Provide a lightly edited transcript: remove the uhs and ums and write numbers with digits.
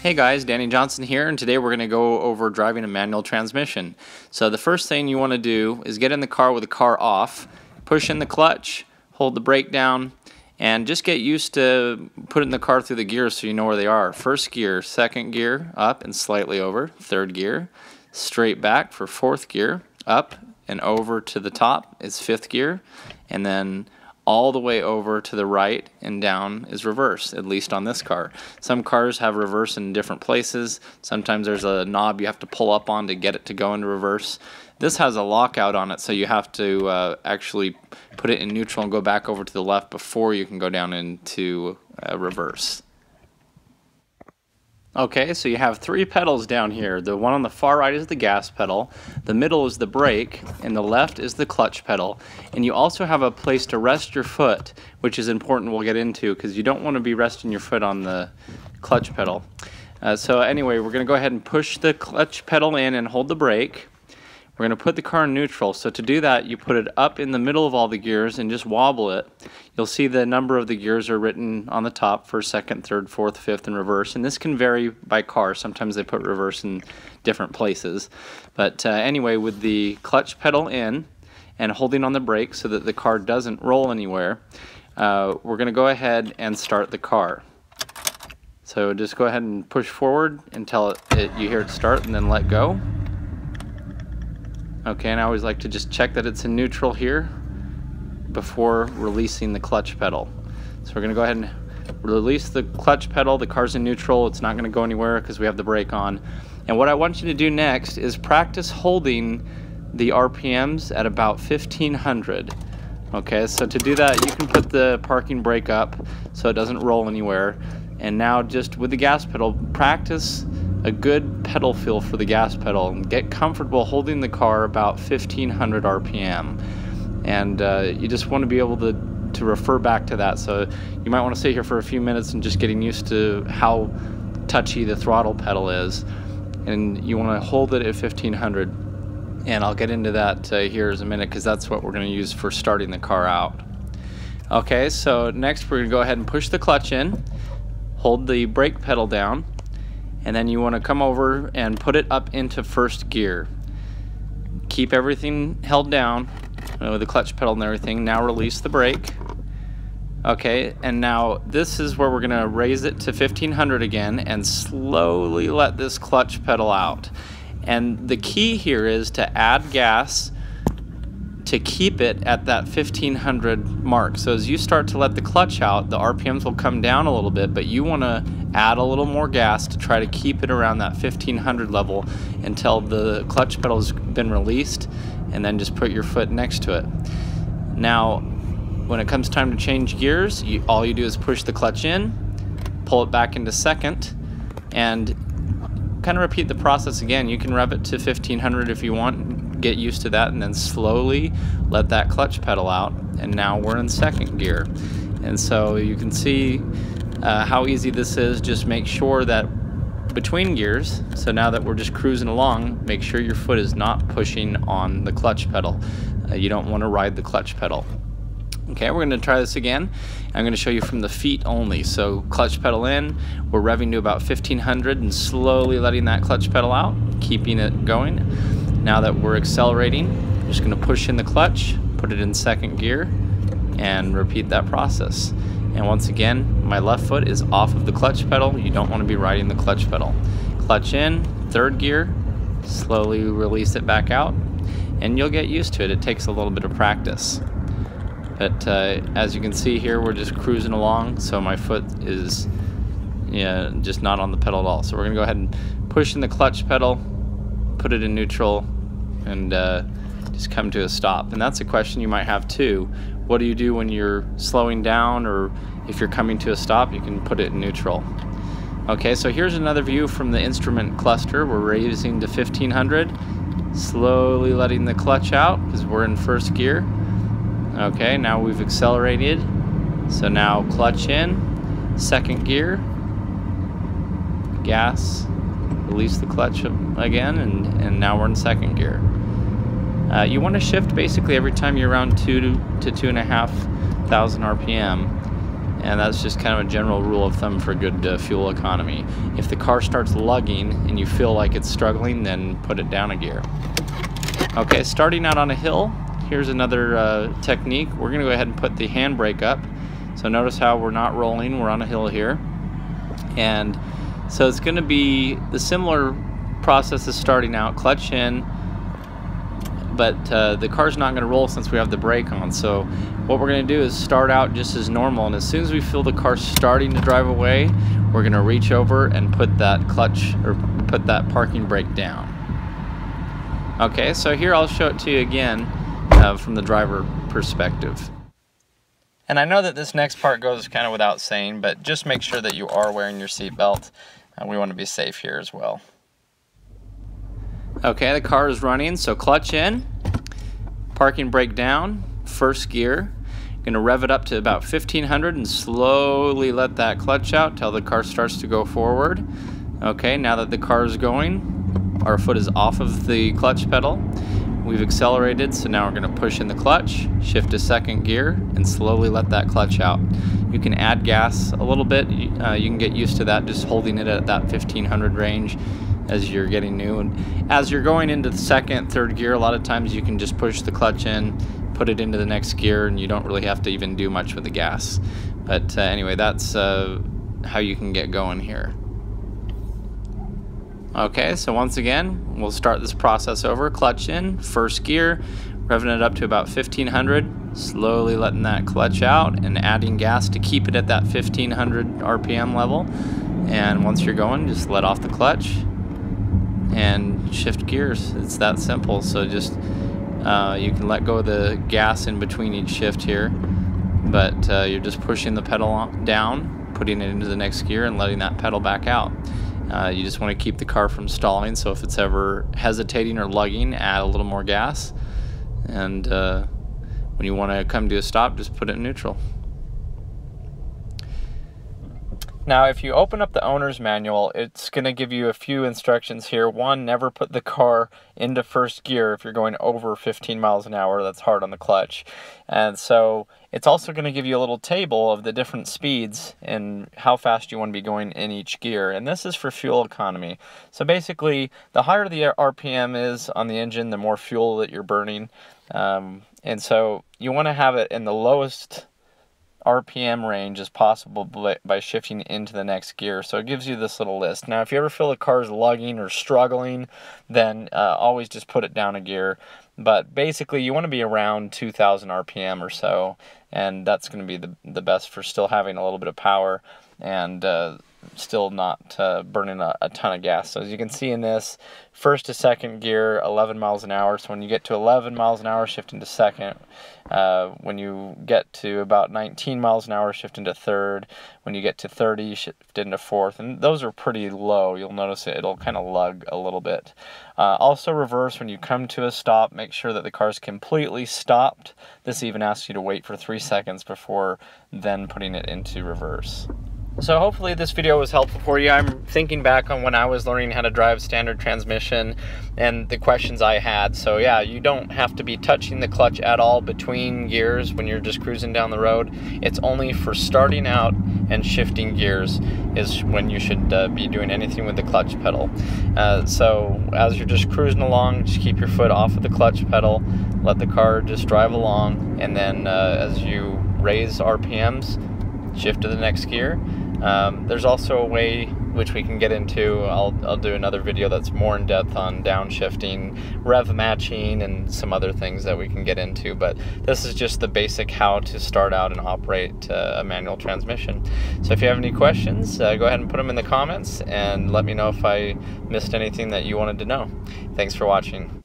Hey guys, Danny Johnson here, and today we're going to go over driving a manual transmission. So the first thing you want to do is get in the car with the car off, push in the clutch, hold the brake down, and just get used to putting the car through the gears so you know where they are. First gear, second gear, up and slightly over. Third gear, straight back for fourth gear, up and over to the top is fifth gear, and then all the way over to the right and down is reverse, at least on this car. Some cars have reverse in different places. Sometimes there's a knob you have to pull up on to get it to go into reverse. This has a lockout on it, so you have to actually put it in neutral and go back over to the left before you can go down into reverse. Okay, so you have three pedals down here. The one on the far right is the gas pedal, the middle is the brake, and the left is the clutch pedal. And you also have a place to rest your foot, which is important, we'll get into, because you don't want to be resting your foot on the clutch pedal. So anyway, we're going to go ahead and push the clutch pedal in and hold the brake. We're going to put the car in neutral. So to do that, you put it up in the middle of all the gears and just wobble it. You'll see the number of the gears are written on the top: first, second, third, fourth, fifth, and reverse. And this can vary by car. Sometimes they put reverse in different places. But anyway, with the clutch pedal in and holding on the brake so that the car doesn't roll anywhere, we're going to go ahead and start the car. So just go ahead and push forward until you hear it start, and then let go. Okay, and I always like to just check that it's in neutral here before releasing the clutch pedal. So we're going to go ahead and release the clutch pedal. The car's in neutral. It's not going to go anywhere because we have the brake on. And what I want you to do next is practice holding the RPMs at about 1500. Okay, so to do that, you can put the parking brake up so it doesn't roll anywhere. And now just with the gas pedal, practice a good pedal feel for the gas pedal and get comfortable holding the car about 1500 RPM. And you just want to be able to refer back to that. So you might want to sit here for a few minutes and just getting used to how touchy the throttle pedal is. And you want to hold it at 1500. And I'll get into that here in a minute, because that's what we're going to use for starting the car out. Okay, so next we're going to go ahead and push the clutch in, hold the brake pedal down, and then you want to come over and put it up into first gear. Keep everything held down with the clutch pedal and everything. Now release the brake. Okay, and now this is where we're going to raise it to 1500 again and slowly let this clutch pedal out. And the key here is to add gas to keep it at that 1500 mark. So as you start to let the clutch out, the RPMs will come down a little bit, but you want to add a little more gas to try to keep it around that 1500 level until the clutch pedal has been released, and then just put your foot next to it. Now, when it comes time to change gears, all you do is push the clutch in, pull it back into second, and kind of repeat the process again. You can rev it to 1500 if you want, get used to that, and then slowly let that clutch pedal out, and now we're in second gear. And so you can see how easy this is. Just make sure that between gears, so now that we're just cruising along, make sure your foot is not pushing on the clutch pedal. You don't want to ride the clutch pedal. Okay, we're going to try this again. I'm going to show you from the feet only. So clutch pedal in, we're revving to about 1500 and slowly letting that clutch pedal out, keeping it going. Now that we're accelerating, I'm just going to push in the clutch, put it in second gear, and repeat that process. And once again, my left foot is off of the clutch pedal. You don't want to be riding the clutch pedal. Clutch in, third gear, slowly release it back out, and you'll get used to it. It takes a little bit of practice. But as you can see here, we're just cruising along, so my foot is just not on the pedal at all. So we're going to go ahead and push in the clutch pedal, put it in neutral, and just come to a stop. And that's a question you might have too. What do you do when you're slowing down, or if you're coming to a stop? You can put it in neutral. Okay, so here's another view from the instrument cluster. We're raising to 1500, slowly letting the clutch out because we're in first gear. Okay, now we've accelerated, so now clutch in, second gear, gas, release the clutch again, and now we're in second gear. You want to shift basically every time you're around 2 to 2,500 RPM, and that's just kind of a general rule of thumb for good fuel economy. If the car starts lugging and you feel like it's struggling, then put it down a gear. Okay, starting out on a hill, here's another technique. We're going to go ahead and put the handbrake up. So notice how we're not rolling, we're on a hill here. And so it's going to be the similar process as starting out, clutch in, but the car's not going to roll since we have the brake on. So what we're going to do is start out just as normal, and as soon as we feel the car starting to drive away, we're going to reach over and put that clutch, or put that parking brake down. Okay, so here I'll show it to you again from the driver perspective. And I know that this next part goes kind of without saying, but just make sure that you are wearing your seatbelt. We want to be safe here as well. Okay, the car is running, so clutch in, parking brake down, first gear. Gonna rev it up to about 1500 and slowly let that clutch out till the car starts to go forward. Okay, now that the car is going, our foot is off of the clutch pedal. We've accelerated, so now we're going to push in the clutch, shift to second gear, and slowly let that clutch out. You can add gas a little bit. You can get used to that, just holding it at that 1500 range as you're getting new. And as you're going into the second, third gear, a lot of times you can just push the clutch in, put it into the next gear, and you don't really have to even do much with the gas. But anyway, that's how you can get going here. Okay, so once again, we'll start this process over. Clutch in, first gear, revving it up to about 1500, slowly letting that clutch out and adding gas to keep it at that 1500 RPM level. And once you're going, just let off the clutch and shift gears. It's that simple. So just you can let go of the gas in between each shift here, but you're just pushing the pedal down, putting it into the next gear, and letting that pedal back out. You just want to keep the car from stalling, so if it's ever hesitating or lugging, add a little more gas. And when you want to come to a stop, just put it in neutral. Now, if you open up the owner's manual, it's going to give you a few instructions here. One, never put the car into first gear if you're going over 15 miles an hour. That's hard on the clutch. And so it's also going to give you a little table of the different speeds and how fast you want to be going in each gear. And this is for fuel economy. So basically, the higher the RPM is on the engine, the more fuel that you're burning. And so you want to have it in the lowest RPM range as possible by shifting into the next gear. So it gives you this little list. Now, if you ever feel the car's lugging or struggling, then always just put it down a gear. But basically, you want to be around 2000 RPM or so, and that's going to be the best for still having a little bit of power and still not burning a ton of gas. So as you can see in this, first to second gear, 11 miles an hour. So when you get to 11 miles an hour, shift into second. When you get to about 19 miles an hour, shift into third. When you get to 30, shift into fourth. And those are pretty low. You'll notice it'll kind of lug a little bit. Also reverse, when you come to a stop, make sure that the car's completely stopped. This even asks you to wait for 3 seconds before then putting it into reverse. So hopefully this video was helpful for you. I'm thinking back on when I was learning how to drive standard transmission and the questions I had. So yeah, you don't have to be touching the clutch at all between gears when you're just cruising down the road. It's only for starting out and shifting gears is when you should be doing anything with the clutch pedal. So as you're just cruising along, just keep your foot off of the clutch pedal, let the car just drive along, and then as you raise RPMs, shift to the next gear. There's also a way which we can get into. I'll do another video that's more in depth on downshifting, rev matching, and some other things that we can get into. But this is just the basic how to start out and operate a manual transmission. So if you have any questions, go ahead and put them in the comments and let me know if I missed anything that you wanted to know. Thanks for watching.